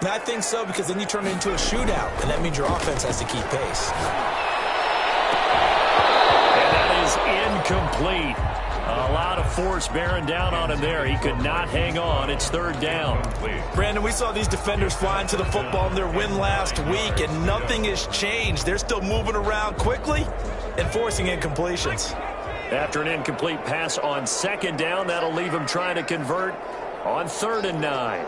I think so, because then you turn it into a shootout, and that means your offense has to keep pace. And that is incomplete. A lot of force bearing down on him there. He could not hang on. It's third down. Brandon, we saw these defenders flying to the football in their win last week, and nothing has changed. They're still moving around quickly and forcing incompletions. After an incomplete pass on second down, that'll leave him trying to convert on 3rd and 9.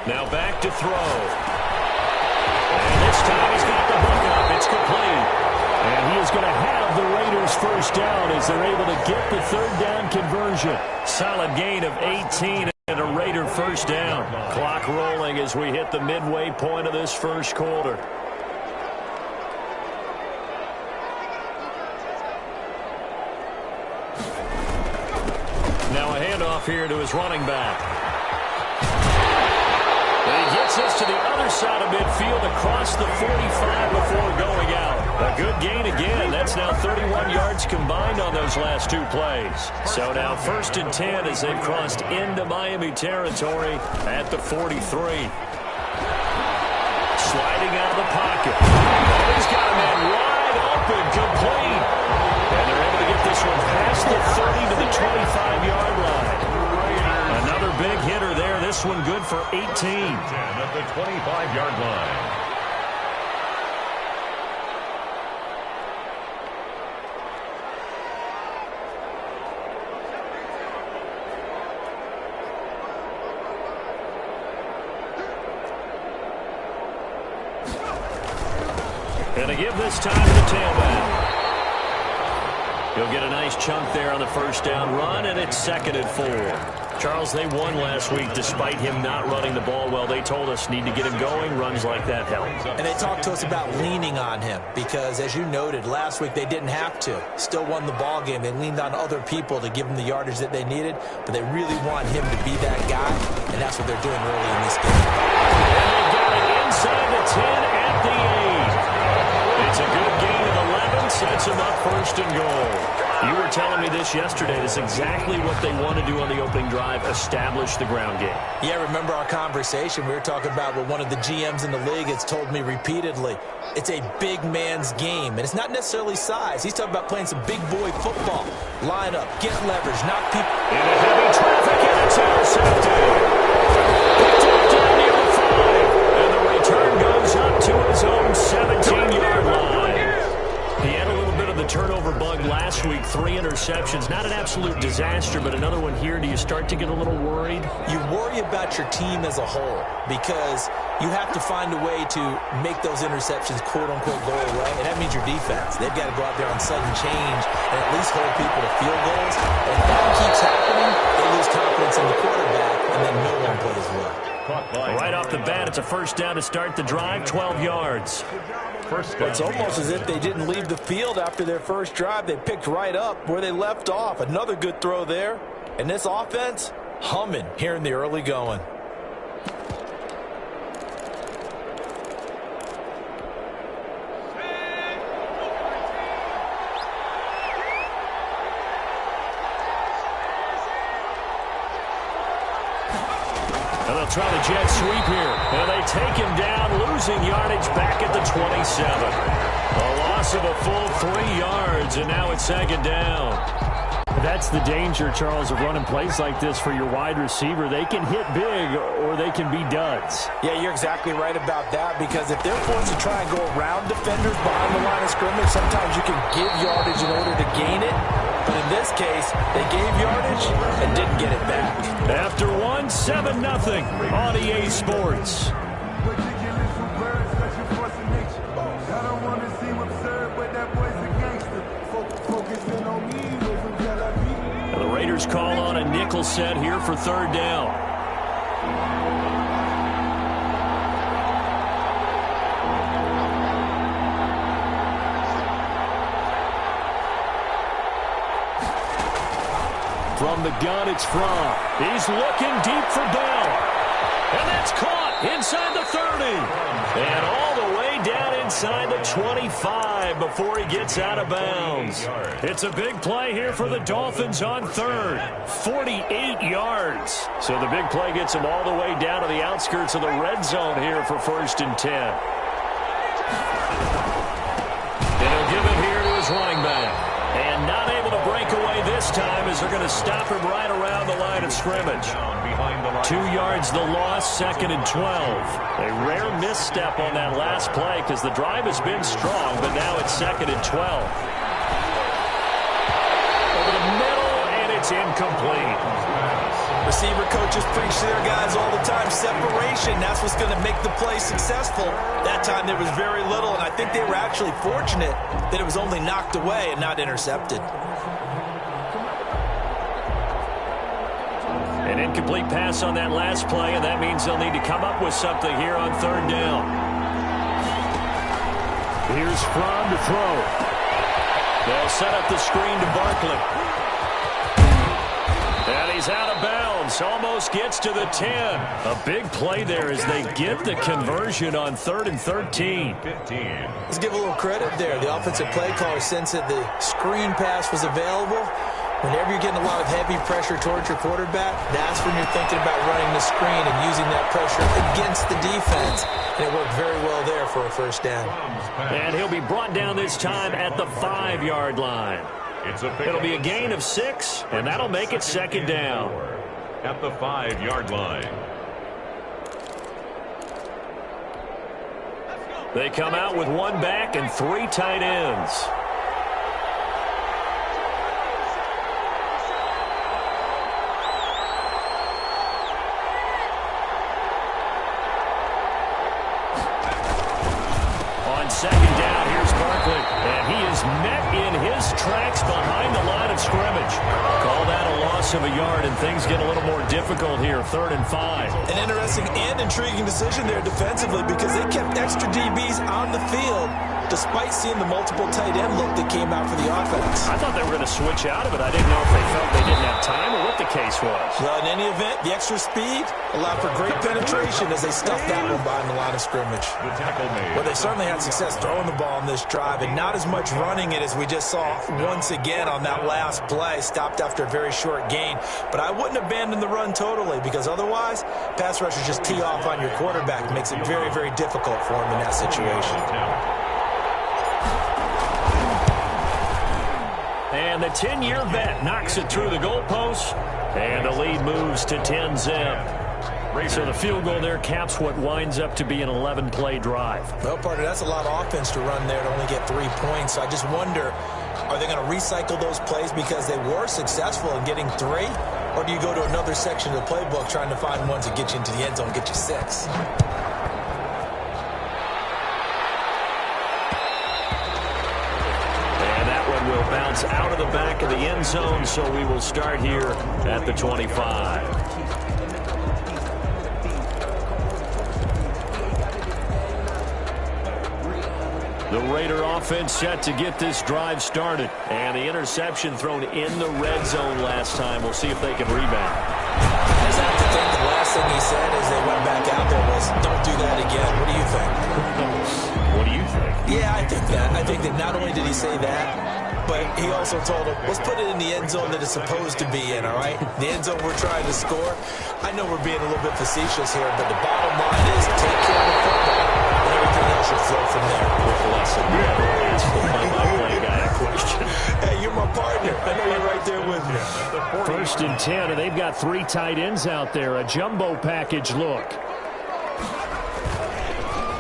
Now back to throw. And this time he's got the hook up. It's complete. And he is going to have the Raiders first down as they're able to get the third down conversion. Solid gain of 18 and a Raider first down. Clock rolling as we hit the midway point of this first quarter. Now a handoff here to his running back. And he gets us to the other side of midfield across the 45 before going out. A good gain again. That's now 31 yards combined on those last two plays. So now 1st and 10 as they've crossed into Miami territory at the 43. Sliding out of the pocket. Oh, he's got a man wide open, complete. And they're able to get this one past the 30 to the 25-yard line. Another big hitter there. This one good for 18. 10 at the 25-yard line. And to give this time to the tailback. He'll get a nice chunk there on the first down run, and it's 2nd and 4. Charles, they won last week despite him not running the ball well. They told us need to get him going. Runs like that help. And they talked to us about leaning on him because, as you noted, last week they didn't have to. Still won the ball game. They leaned on other people to give them the yardage that they needed, but they really want him to be that guy, and that's what they're doing early in this game. And they got it inside the 10 at the 8. It's a good gain of 11, sets him up 1st and goal. You were telling me this yesterday. That's exactly what they want to do on the opening drive, establish the ground game. Yeah, remember our conversation? We were talking about what one of the GMs in the league has told me repeatedly. It's a big man's game, and it's not necessarily size. He's talking about playing some big boy football. Line up, get leverage, knock people. Into heavy traffic, and it's intercepted. Picked up down near the 5, and the return goes up to his own 17-yard line. He had a little bit of the turnover bug last week, 3 interceptions. Not an absolute disaster, but another one here. Do you start to get a little worried? You worry about your team as a whole because you have to find a way to make those interceptions, quote-unquote, go away, and that means your defense. They've got to go out there on sudden change and at least hold people to field goals. And if that keeps happening, they lose confidence in the quarterback, and then no one plays well. Right off the bat, it's a first down to start the drive, 12 yards. It's almost as if they didn't leave the field after their first drive. They picked right up where they left off. Another good throw there. And this offense, humming here in the early going. And they'll try the jet sweep here. And they take him down, losing yardage back at the 27. A loss of a full 3 yards, and now it's 2nd down. That's the danger, Charles, of running plays like this for your wide receiver. They can hit big or they can be duds. Yeah, you're exactly right about that because if they're forced to try and go around defenders behind the line of scrimmage, sometimes you can give yardage in order to gain it. But in this case, they gave yardage and didn't get it back. After one, 7-0 on EA Sports. The Raiders call on a nickel set here for 3rd down. From the gun, it's Fromm. He's looking deep for Bell. And that's caught inside the 30. And all the way down inside the 25 before he gets out of bounds. It's a big play here for the Dolphins on third. 48 yards. So the big play gets him all the way down to the outskirts of the red zone here for 1st and 10. And he'll give it here to his running back. And not able to break away this time as they're going to stop him right around the line of scrimmage. 2 yards the loss, 2nd and 12. A rare misstep on that last play because the drive has been strong, but now it's 2nd and 12. Over the middle, and it's incomplete. Receiver coaches preach to their guys all the time. Separation, that's what's going to make the play successful. That time there was very little, and I think they were actually fortunate that it was only knocked away and not intercepted. An incomplete pass on that last play, and that means they'll need to come up with something here on 3rd down. Here's Fromm to throw. They'll set up the screen to Barkley. And he's out of bounds. Almost gets to the 10. A big play there as they get the conversion on 3rd and 13. Let's give a little credit there. The offensive play caller sensed that the screen pass was available. Whenever you're getting a lot of heavy pressure towards your quarterback, that's when you're thinking about running the screen and using that pressure against the defense. And it worked very well there for a 1st down. And he'll be brought down this time at the 5-yard line. It'll be a gain of 6, and that'll make it 2nd down. At the 5-yard line. They come out with 1 back and 3 tight ends. On 2nd down, here's Barkley, and he is met in his tracks behind the line of scrimmage. Call that a loss of a yard, and things get a little more difficult here, 3rd and 5. An interesting and intriguing decision there defensively because they kept extra DBs on the field despite seeing the multiple tight end look that came out for the offense. I thought they were going to switch out of it. I didn't know if they felt they didn't have time or what the case was. Well, in any event, the extra speed allowed for great penetration as they stuffed that one behind the line of scrimmage. The tackle made. Well, they certainly had success throwing the ball on this drive and not as much running it as we just saw once again on that last play. Stopped after a very short gain. But I wouldn't abandon the run totally because otherwise, pass rushers just tee off on your quarterback. Makes it very, very difficult for him in that situation. And the 10-year vet knocks it through the goalpost, and the lead moves to 10-zip. So the field goal there caps what winds up to be an 11-play drive. Well, partner, that's a lot of offense to run there to only get 3 points. So I just wonder, are they going to recycle those plays because they were successful in getting 3? Or do you go to another section of the playbook trying to find ones that get you into the end zone and get you 6? Will bounce out of the back of the end zone, so we will start here at the 25. The Raider offense set to get this drive started, and the interception thrown in the red zone last time. We'll see if they can rebound. I just have to think the last thing he said as they went back out there was, don't do that again. What do you think? What do you think? Yeah, I think that. I think that not only did he say that, but he also told him, let's put it in the end zone that it's supposed to be in, all right? The end zone we're trying to score. I know we're being a little bit facetious here, but the bottom line is take care of the football, and everything else should flow from there. Listen, never ask the play-by-play guy a question. Hey, you're my partner. I know you're right there with me. 1st and 10, and they've got 3 tight ends out there. A jumbo package look.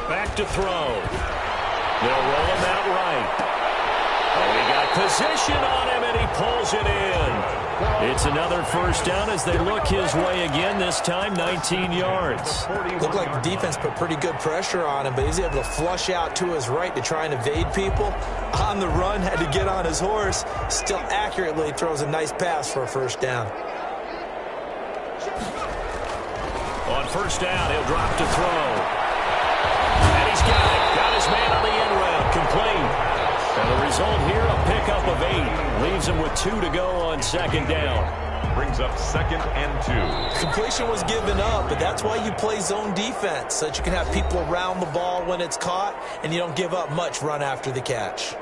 Back to throw. They'll roll him out right. And he got position on him, and he pulls it in. It's another 1st down as they look his way again, this time 19 yards. Looked like the defense put pretty good pressure on him, but he's able to flush out to his right to try and evade people. On the run, had to get on his horse. Still accurately throws a nice pass for a 1st down. On 1st down, he'll drop to throw. And he's got it. Got his man on the end route. Complete. And the result here, a pickup of 8. Leaves him with 2 to go on 2nd down. Brings up 2nd and 2. completion was given up, but that's why you play zone defense, so that you can have people around the ball when it's caught, and you don't give up much run after the catch.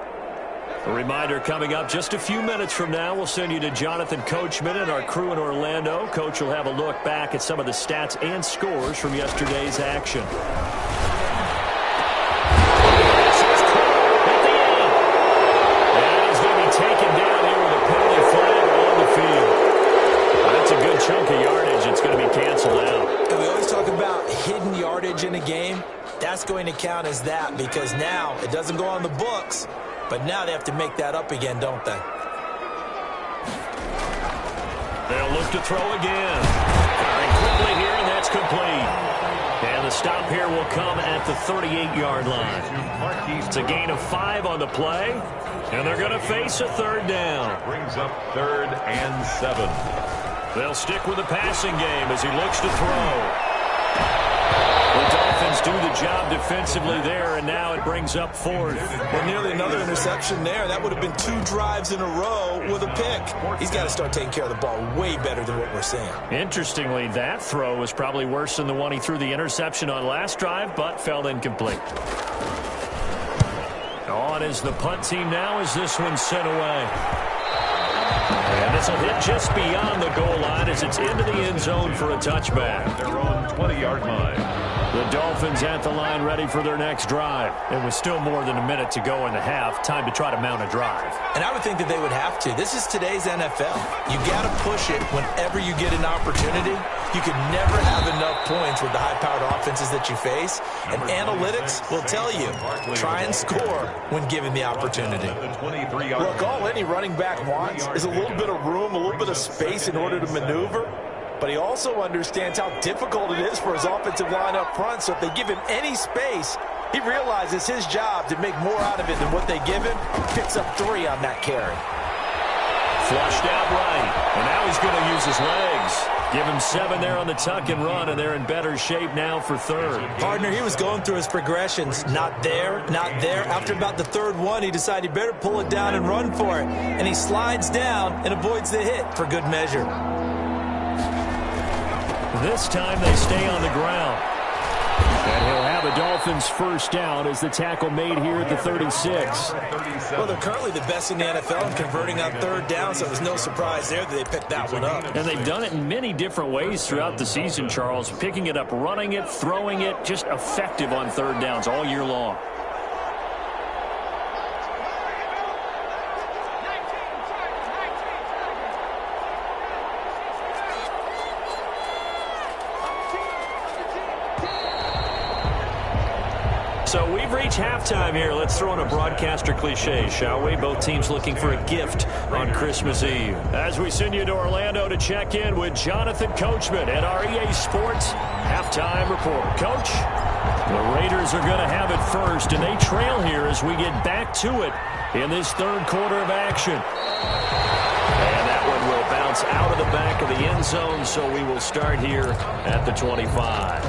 A reminder coming up just a few minutes from now, we'll send you to Jonathan Coachman and our crew in Orlando. Coach will have a look back at some of the stats and scores from yesterday's action. Taken down here with a penalty flag on the field. That's a good chunk of yardage. It's going to be canceled out. And we always talk about hidden yardage in a game. That's going to count as that because now it doesn't go on the books, but now they have to make that up again, don't they? They'll look to throw again. Firing quickly here, and that's complete. And the stop here will come at the 38-yard line. It's a gain of 5 on the play, and they're going to face a third down. Brings up 3rd and 7. They'll stick with the passing game as he looks to throw. The Dolphins do the job defensively there, and now it brings up 4th. Well, nearly another interception there. That would have been 2 drives in a row with a pick. He's got to start taking care of the ball way better than what we're seeing. Interestingly, that throw was probably worse than the one he threw the interception on last drive, but fell incomplete. On is the punt team now as this one's sent away. And this will hit just beyond the goal line as it's into the end zone for a touchback. Their own 20-yard line. The Dolphins at the line ready for their next drive. It was still more than a minute to go in the half. Time to try to mount a drive. And I would think that they would have to. This is today's NFL. You got to push it whenever you get an opportunity. You can never have enough points with the high-powered offenses that you face. And analytics will tell you, try and score when given the opportunity. Look, all any running back wants is a little bit of room, a little bit of space in order to maneuver. But he also understands how difficult it is for his offensive line up front. So if they give him any space, he realizes his job to make more out of it than what they give him. Picks up 3 on that carry. Flushed out right. And now he's going to use his legs. Give him 7 there on the tuck and run, and they're in better shape now for 3rd. Partner, he was going through his progressions. Not there, not there. After about the 3rd one, he decided he better pull it down and run for it. And he slides down and avoids the hit for good measure. This time they stay on the ground. And he'll have a Dolphins first down as the tackle made here at the 36. Well, they're currently the best in the NFL in converting on 3rd down, so it was no surprise there that they picked that one up. And they've done it in many different ways throughout the season, Charles. Picking it up, running it, throwing it, just effective on 3rd downs all year long. So we've reached halftime here. Let's throw in a broadcaster cliche, shall we? Both teams looking for a gift on Christmas Eve. As we send you to Orlando to check in with Jonathan Coachman at our EA Sports halftime report. Coach, the Raiders are going to have it first, and they trail here as we get back to it in this 3rd quarter of action. And that one will bounce out of the back of the end zone, so we will start here at the 25.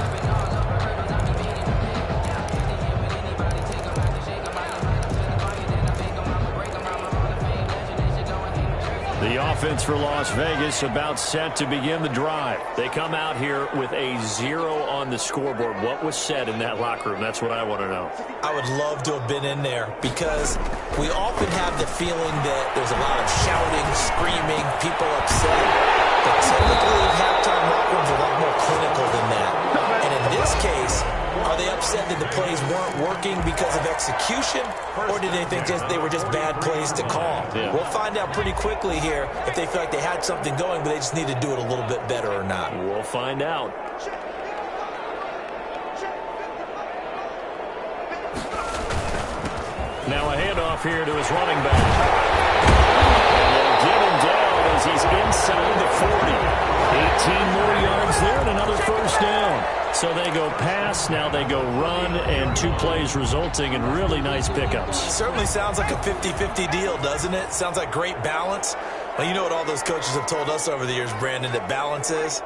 The offense for Las Vegas about set to begin the drive. They come out here with a 0 on the scoreboard. What was said in that locker room? That's what I want to know. I would love to have been in there because we often have the feeling that there's a lot of shouting, screaming, people upset. But typically, halftime locker rooms are a lot more clinical than that. And in this case, are they upset that the plays weren't working because of execution, or did they think they were just bad plays to call? Yeah. We'll find out pretty quickly here if they feel like they had something going, but they just need to do it a little bit better or not. We'll find out. Now a handoff here to his running back. And they'll get him down as he's inside the 40. 18 more yards there and another first down. So they go pass, now they go run, and 2 plays resulting in really nice pickups. Certainly sounds like a 50-50 deal, doesn't it? Sounds like great balance. Well, you know what all those coaches have told us over the years, Brandon, that balance is?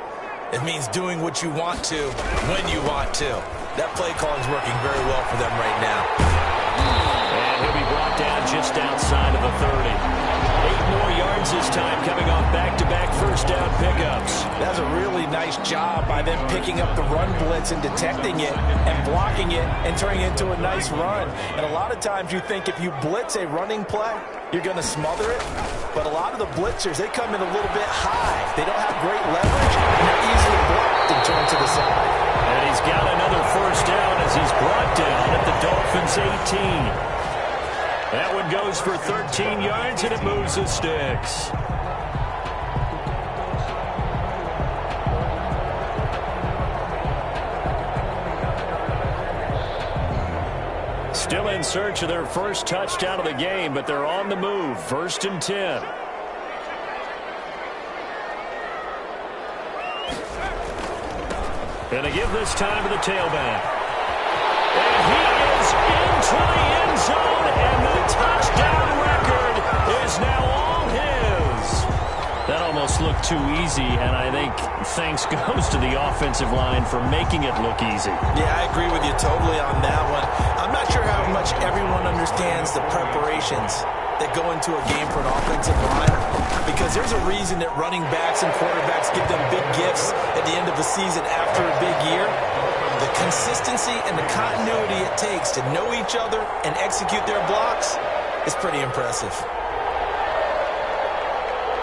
It means doing what you want to when you want to. That play calling's working very well for them right now. And he'll be brought down just outside of the 30. 8 more yards Dolphins this time, coming off back-to-back first down pickups. That's a really nice job by them picking up the run blitz and detecting it and blocking it and turning it into a nice run. And a lot of times you think if you blitz a running play, you're going to smother it. But a lot of the blitzers, they come in a little bit high. They don't have great leverage, and they're easily blocked and turned to the side. And he's got another first down as he's brought down at the Dolphins' 18. That one goes for 13 yards, and it moves the sticks. Still in search of their first touchdown of the game, but they're on the move. 1st and 10. And they give this time to the tailback. And he is into the end zone, and the touchdown record is now all his. That almost looked too easy, and I think thanks goes to the offensive line for making it look easy. Yeah, I agree with you totally on that one. I'm not sure how much everyone understands the preparations that go into a game for an offensive line, because there's a reason that running backs and quarterbacks give them big gifts at the end of the season after a big year. The consistency and the continuity it takes to know each other and execute their blocks is pretty impressive.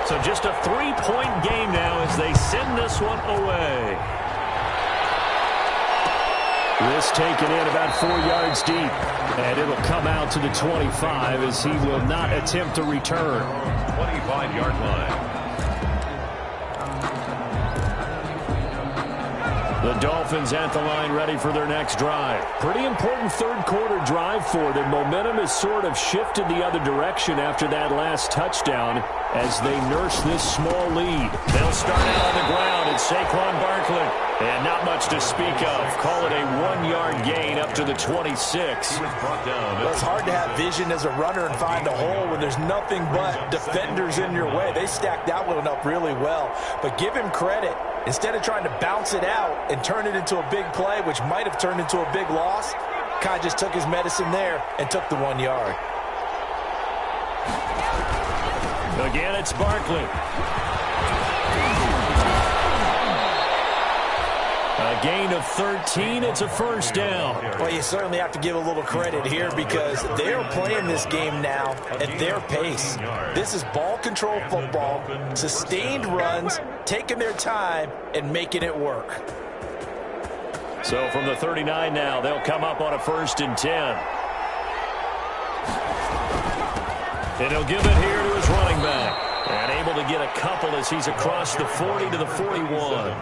So just a 3-point game now as they send this one away. This taken in about 4 yards deep, and it'll come out to the 25 as he will not attempt to return. 25-yard line. The Dolphins at the line ready for their next drive. Pretty important third-quarter drive for them. Momentum has sort of shifted the other direction after that last touchdown as they nurse this small lead. They'll start out on the ground. It's Saquon Barkley. And not much to speak of. Call it a 1-yard gain up to the 26. Well, it's hard to have vision as a runner and find a hole when there's nothing but defenders in your way. They stacked that one up really well. But give him credit. Instead of trying to bounce it out and turn it into a big play, which might have turned into a big loss, Kai just took his medicine there and took the 1 yard. Again, it's Barkley. A gain of 13. It's a first down. Well, you certainly have to give a little credit here because they're playing this game now at their pace. This is ball control football, sustained runs, taking their time and making it work. So from the 39 now, they'll come up on a 1st and 10. And he'll give it here to his running back. And able to get a couple as he's across the 40 to the 41.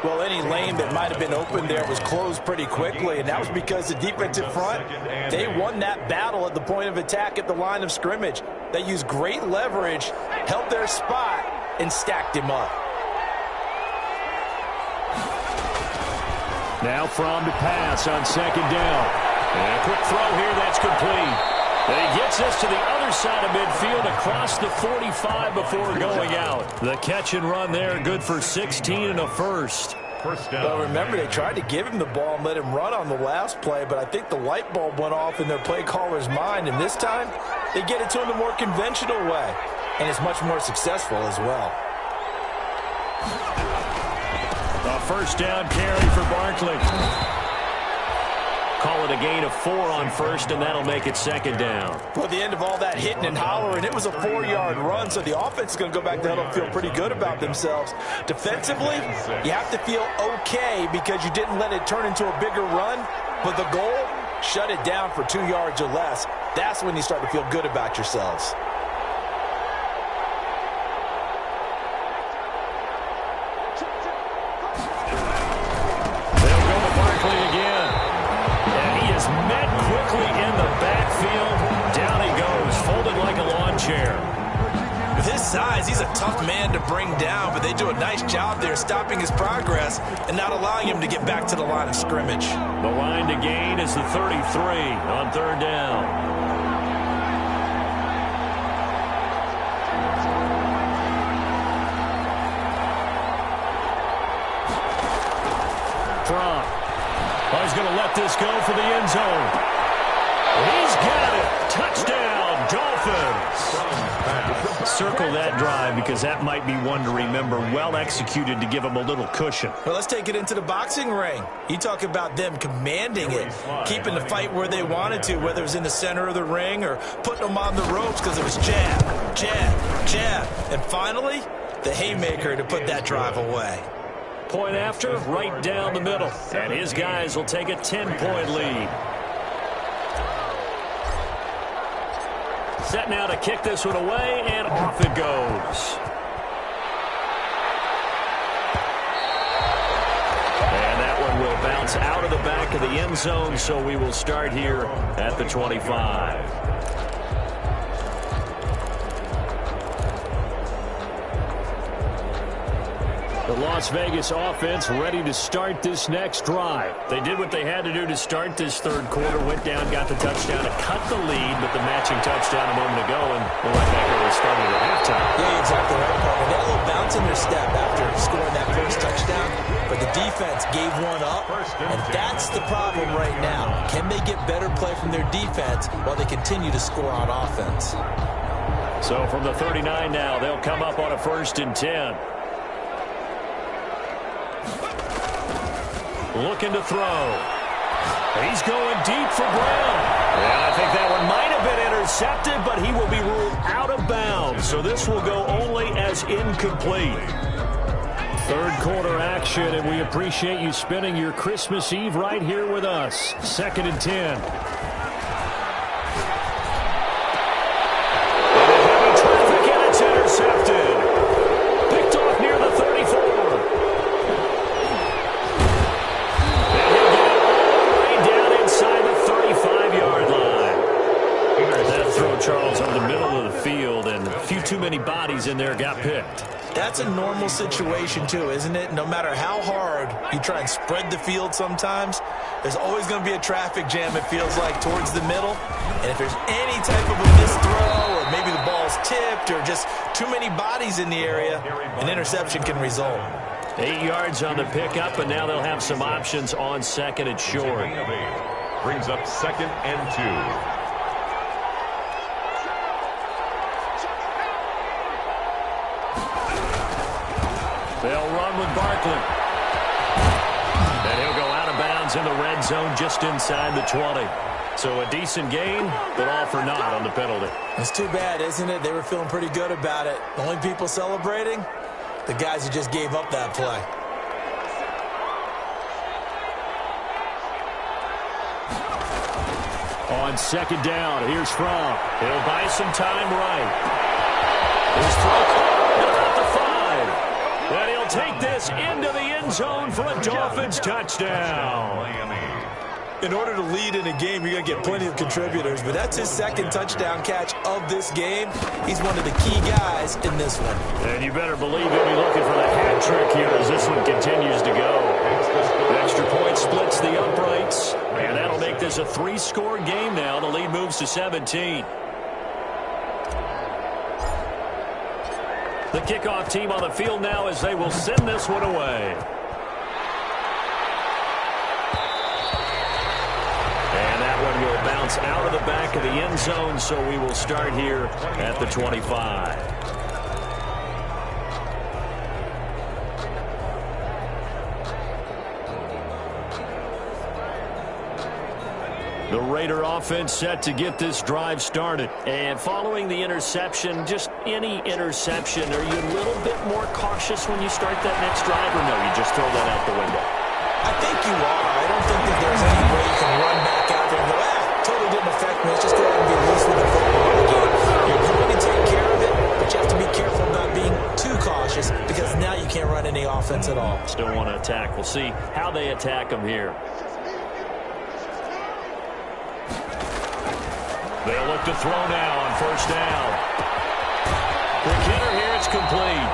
Well, any lane that might have been open there was closed pretty quickly, and that was because the defensive front, they won that battle at the point of attack at the line of scrimmage. They used great leverage, held their spot, and stacked him up. Now Fromm to pass on 2nd down. And a quick throw here, that's complete. And he gets this to the other side of midfield across the 45 before going out. The catch and run there, good for 16 and a first. First down. Well, remember, they tried to give him the ball and let him run on the last play, but I think the light bulb went off in their play caller's mind, and this time they get it to him the more conventional way, and it's much more successful as well. A first down carry for Barkley. Call it a gain of 4 on 1st, and that'll make it 2nd down. Well, at the end of all that hitting and hollering, it was a 4-yard run, so the offense is going to go back to huddle and feel pretty good about themselves. Defensively, you have to feel okay because you didn't let it turn into a bigger run, but the goal, shut it down for 2 yards or less. That's when you start to feel good about yourselves. With his size, he's a tough man to bring down, but they do a nice job there stopping his progress and not allowing him to get back to the line of scrimmage. The line to gain is the 33 on 3rd down. Fromm. Oh, he's going to let this go for the end zone. He's got it. Touchdown, Dolphins. Circle that drive because that might be one to remember. Well executed to give them a little cushion. Well, let's take it into the boxing ring. You talk about them commanding it, keeping the fight where they wanted to, whether it was in the center of the ring or putting them on the ropes because it was jab, jab, jab. And finally, the haymaker to put that drive away. Point after, right down the middle. And his guys will take a 10-point lead. Set now to kick this one away, and off it goes. And that one will bounce out of the back of the end zone, so we will start here at the 25. The Las Vegas offense ready to start this next drive. They did what they had to do to start this third quarter, went down, got the touchdown to cut the lead, but the matching touchdown a moment ago, and we're right back where we started at halftime. Yeah, exactly right, Paul. They had a little bounce in their step after scoring that first touchdown, but the defense gave one up, and that's the problem right now. Can they get better play from their defense while they continue to score on offense? So from the 39 now, they'll come up on a 1st and 10. Looking to throw. He's going deep for Brown. And I think that one might have been intercepted, but he will be ruled out of bounds. So this will go only as incomplete. Third quarter action, and we appreciate you spending your Christmas Eve right here with us. 2nd and 10. And a heavy traffic, and it's intercepted. Picked off near the 34. Charles over the middle of the field, and a few too many bodies in there got picked. That's a normal situation too, isn't it? No matter how hard you try and spread the field sometimes, there's always going to be a traffic jam, it feels like, towards the middle. And if there's any type of a missed throw, or maybe the ball's tipped, or just too many bodies in the area, an interception can result. 8 yards on the pickup, and now they'll have some options on 2nd and short. Brings up 2nd and 2. They'll run with Barkley. And he'll go out of bounds in the red zone just inside the 20. So a decent gain, but all for naught on the penalty. It's too bad, isn't it? They were feeling pretty good about it. The only people celebrating, the guys who just gave up that play. On 2nd down, here's Fromm. He'll buy some time right. His throw caught about the 5. And he'll take this into the end zone for a Dolphins touchdown. In order to lead in a game, you're going to get plenty of contributors, but that's his 2nd touchdown catch of this game. He's one of the key guys in this one. And you better believe he'll be looking for the hat trick here as this one continues to go. The extra point splits the uprights, and that'll make this a 3-score game now. The lead moves to 17. The kickoff team on the field now as they will send this one away. And that one will bounce out of the back of the end zone, so we will start here at the 25. The Raider offense set to get this drive started. And following the interception, just any interception, are you a little bit more cautious when you start that next drive, or no, you just throw that out the window? I think you are. I don't think that there's any way you can run back out there and go, totally didn't affect me. Let's just go ahead and be loose with the football again. You're going to take care of it, but you have to be careful about being too cautious because now you can't run any offense at all. Still want to attack. We'll see how they attack them here. They'll look to throw now on 1st down. Quick hitter here, it's complete.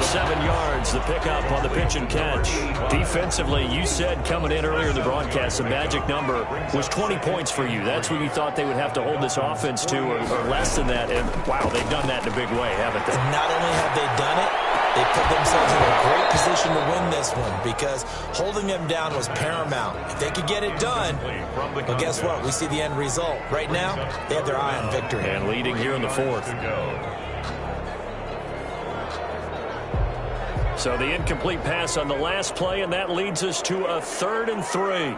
7 yards, the pickup on the pitch and catch. Defensively, you said coming in earlier in the broadcast, the magic number was 20 points for you. That's what you thought they would have to hold this offense to, or less than that. And, wow, they've done that in a big way, haven't they? And not only have they done it, they put themselves in a great position to win this one because holding them down was paramount. If they could get it done, well, guess what? We see the end result. Right now, they have their eye on victory. And leading here in the fourth. So the incomplete pass on the last play, and that leads us to a 3rd and 3.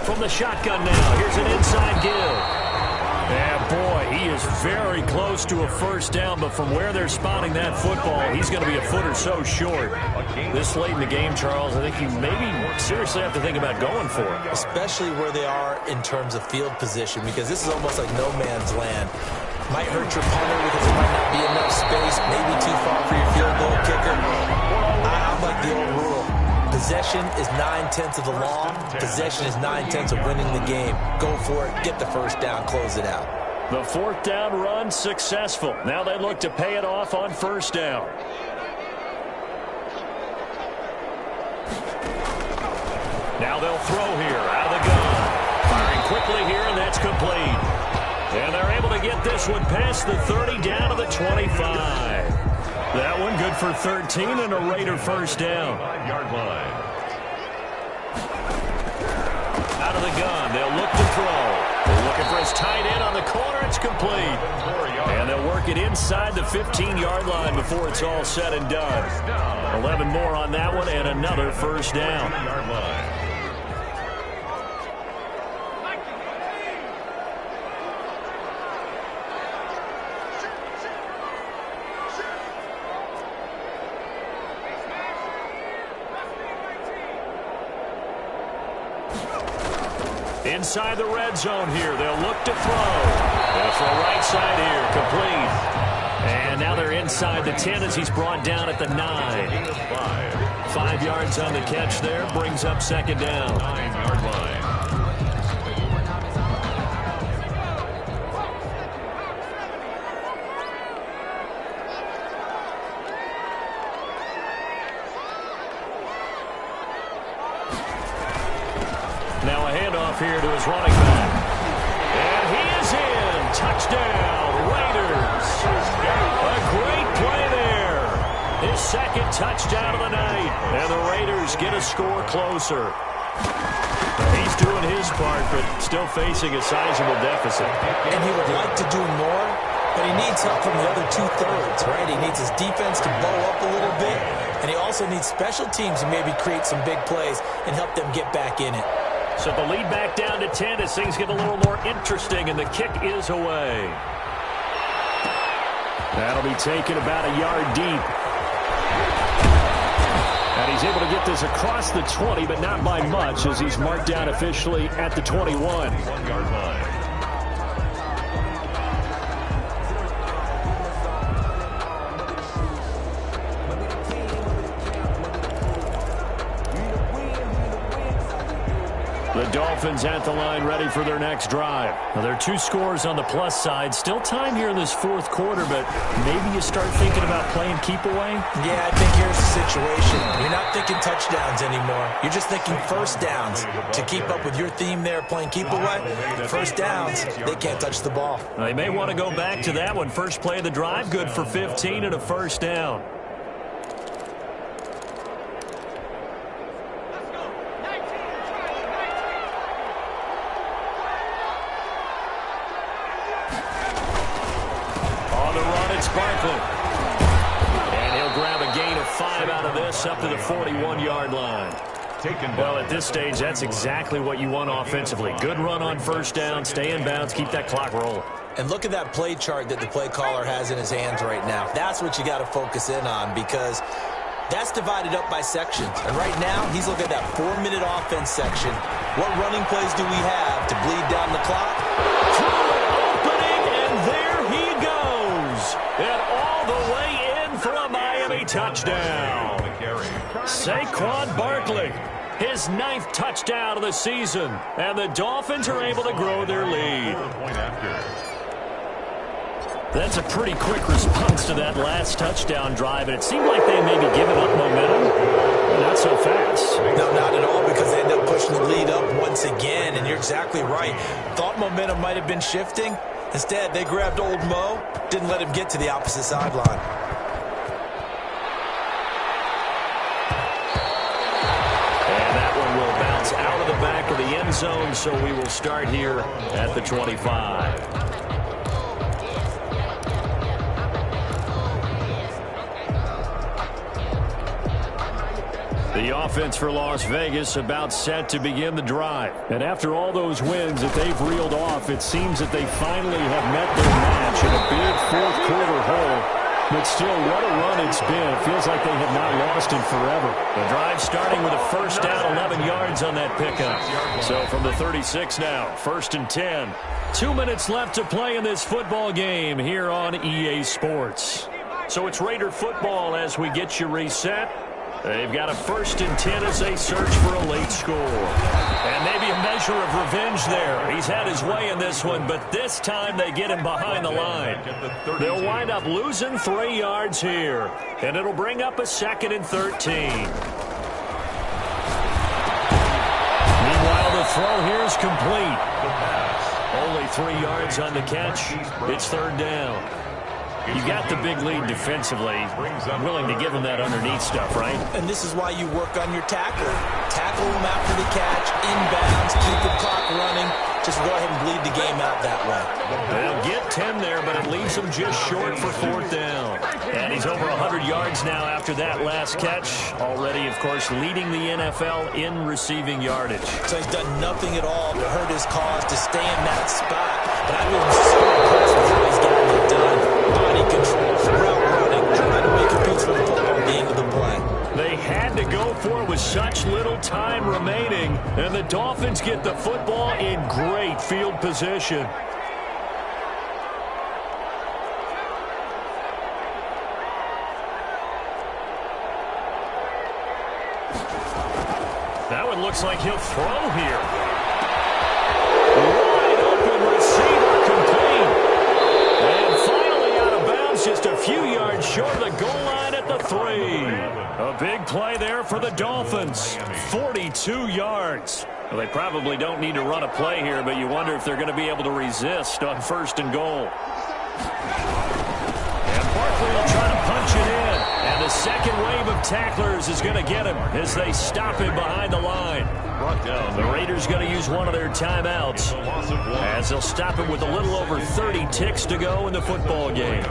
From the shotgun now, here's an inside give. And boy, he is very close to a first down, but from where they're spotting that football, he's going to be a foot or so short. This late in the game, Charles, I think you maybe seriously have to think about going for it. Especially where they are in terms of field position, because this is almost like no man's land. Might hurt your punter because there might not be enough space, maybe too far for your field goal kicker. I like the old rule. Possession is 9/10 of the law. Possession is 9/10 of winning the game. Go for it. Get the first down. Close it out. The 4th down run successful. Now they look to pay it off on first down. Now they'll throw here out of the gun. Firing quickly here, and that's complete. And they're able to get this one past the 30 down to the 25. That one good for 13 and a Raider first down. 5-yard line. Out of the gun, they'll look to throw. They're looking for his tight end on the corner. It's complete. And they'll work it inside the 15-yard line before it's all said and done. 11 more on that one and another first down. Inside the red zone here, they'll look to throw. They'll throw right side here, complete. And now they're inside the 10 as he's brought down at the 9. 5 yards on the catch there, brings up second down. 9-yard line. Now a handoff here to his running back. And he is in. Touchdown, Raiders. A great play there. His 2nd touchdown of the night. And the Raiders get a score closer. He's doing his part, but still facing a sizable deficit. And he would like to do more, but he needs help from the other 2/3, right? He needs his defense to bow up a little bit, and he also needs special teams to maybe create some big plays and help them get back in it. So the lead back down to 10 as things get a little more interesting, and the kick is away. That'll be taken about a yard deep. And he's able to get this across the 20, but not by much as he's marked down officially at the 21. 1-yard line. The Dolphins at the line ready for their next drive. Now, there are 2 scores on the plus side. Still time here in this 4th quarter, but maybe you start thinking about playing keep away? Yeah, I think here's the situation. You're not thinking touchdowns anymore. You're just thinking first downs. To keep up with your theme there, playing keep away, first downs, they can't touch the ball. Now, they may want to go back to that one. First play of the drive, good for 15 and a first down. And he'll grab a gain of 5 out of this up to the 41-yard line. Well, at this stage, that's exactly what you want offensively. Good run on first down, stay in bounds, keep that clock rolling. And look at that play chart that the play caller has in his hands right now. That's what you got to focus in on because that's divided up by sections. And right now, he's looking at that 4-minute offense section. What running plays do we have to bleed down the clock? Opening, and there he goes. And all the way in for a Miami touchdown. Saquon Barkley, his 9th touchdown of the season. And the Dolphins are able to grow their lead. That's a pretty quick response to that last touchdown drive, and it seemed like they may be giving up momentum. Not so fast. No, not at all, because they end up pushing the lead up once again, and you're exactly right. Thought momentum might have been shifting. Instead, they grabbed old Mo, didn't let him get to the opposite sideline. the back of the end zone, so we will start here at the 25. The offense for Las Vegas about set to begin the drive. And after all those wins that they've reeled off, it seems that they finally have met their match in a big fourth-quarter hole. But still, what a run it's been. It feels like they have not lost in forever. The drive starting with a first down, 11 yards on that pickup. So from the 36 now, 1st and 10. 2 minutes left to play in this football game here on EA Sports. So it's Raider football as we get you reset. They've got a 1st and 10 as they search for a late score. And maybe a measure of revenge there. He's had his way in this one, but this time they get him behind the line. They'll wind up losing 3 yards here. And it'll bring up a 2nd and 13. Meanwhile, the throw here is complete. Only 3 yards on the catch. It's 3rd down. You got the big lead defensively. Willing to give him that underneath stuff, right? And this is why you work on your tackle. Tackle him after the catch, inbounds, keep the clock running. Just go ahead and bleed the game out that way. They'll get 10 there, but it leaves him just short for 4th down. And he's over 100 yards now after that last catch. Already, of course, leading the NFL in receiving yardage. So he's done nothing at all to hurt his cause, to stay in that spot. But I've been so impressed with how he's gotten it done. Body control, route running, trying to make a piece of the football at the end of the play. They had to go for it with such little time remaining, and the Dolphins get the football in great field position. That one looks like he'll throw here. Wide open receiver complete. And finally out of bounds, just a few yards short of the goal line at the 3. A big play there for the Dolphins. 42 yards. Well, they probably don't need to run a play here, but you wonder if they're going to be able to resist on 1st and goal. And Barkley will try to punch it in. And the second wave of tacklers is going to get him as they stop him behind the line. The Raiders going to use one of their timeouts as they'll stop him with a little over 30 ticks to go in the football game.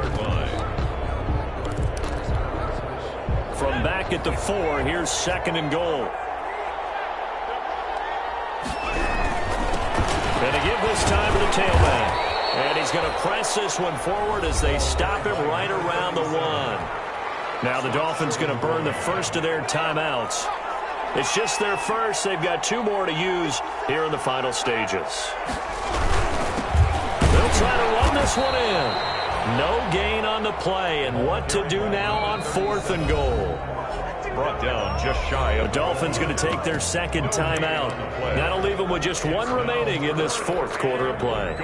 From back at the 4, here's 2nd and goal. And to give this time to the tailback. And he's going to press this one forward as they stop him right around the 1. Now the Dolphins going to burn the first of their timeouts. It's just their first. They've got 2 more to use here in the final stages. They'll try to run this one in. No gain on the play, and what to do now on 4th and goal. Brought down just shy of. The Dolphins going to take their 2nd timeout. That'll leave them with just 1 remaining in this 4th quarter of play.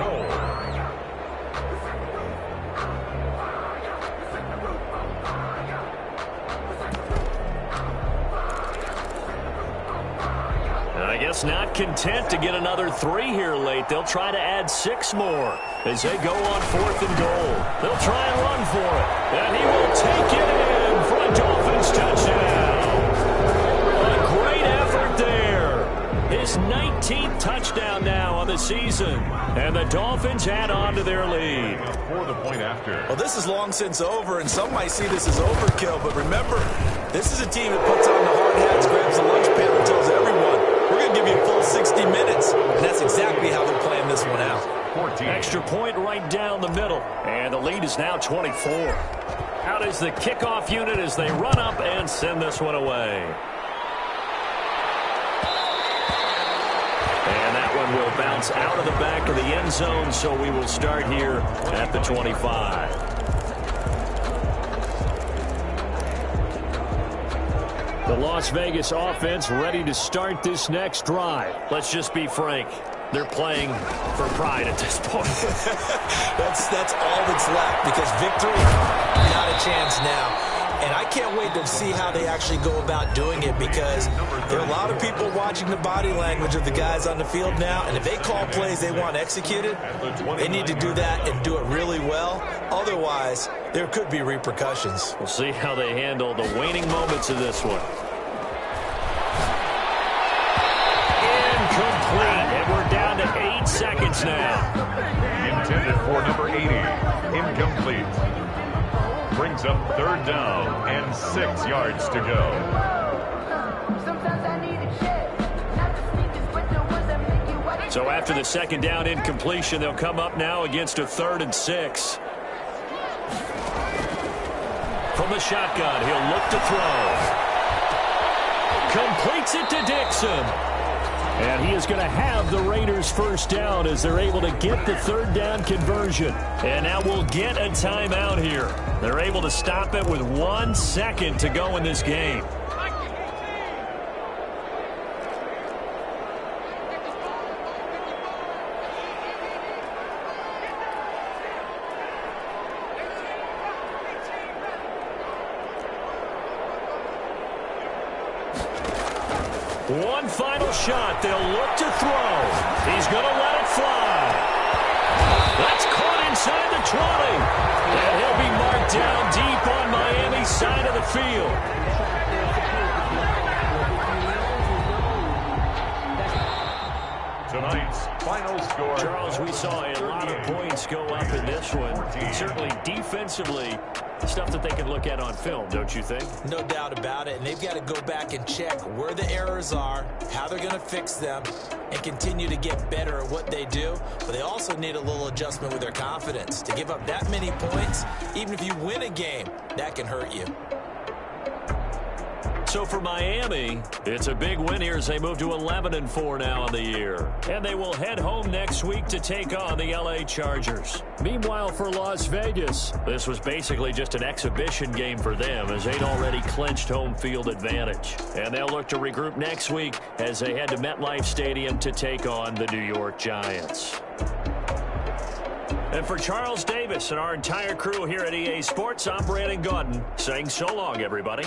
I guess not content to get another 3 here late. They'll try to add 6 more as they go on 4th and goal. They'll try and run for it. And he will take it in for a Dolphins touchdown. A great effort there. His 19th touchdown now on the season. And the Dolphins add on to their lead. For the point after. Well, this is long since over, and some might see this as overkill. But remember, this is a team that puts on the hard hats, grabs the lunch pail, and tells everyone, we're going to give you a full 60 minutes. And that's exactly how they're playing this one out. 14. Extra point right down the middle. And the lead is now 24. Out is the kickoff unit as they run up and send this one away. And that one will bounce out of the back of the end zone, so we will start here at the 25. The Las Vegas offense ready to start this next drive. Let's just be frank. They're playing for pride at this point. that's all that's left, because victory, not a chance now. And I can't wait to see how they actually go about doing it, because there are a lot of people watching the body language of the guys on the field now, and if they call plays they want executed, they need to do that and do it really well. Otherwise, there could be repercussions. We'll see how they handle the waning moments of this one. seconds now. Intended for number 80. Incomplete. Brings up third down and 6 yards to go. So after the second down incompletion, they'll come up now against a 3rd and 6. From the shotgun, he'll look to throw. Completes it to Dixon. And he is going to have the Raiders first down as they're able to get the 3rd down conversion. And now we'll get a timeout here. They're able to stop it with 1 second to go in this game. One final shot. They'll look to throw. He's going to let it fly. That's caught inside the 20. And he'll be marked down deep on Miami's side of the field. Tonight's final score. Charles, we saw a lot of points go up in this one. Certainly defensively, stuff that they can look at on film, don't you think? No doubt about it. And they've got to go back and check where the errors are, how they're going to fix them, and continue to get better at what they do. But they also need a little adjustment with their confidence. To give up that many points, even if you win a game, that can hurt you. So for Miami, it's a big win here as they move to 11-4 now on the year. And they will head home next week to take on the LA Chargers. Meanwhile, for Las Vegas, this was basically just an exhibition game for them as they'd already clinched home field advantage. And they'll look to regroup next week as they head to MetLife Stadium to take on the New York Giants. And for Charles Davis and our entire crew here at EA Sports, I'm Brandon Gaudin saying so long, everybody.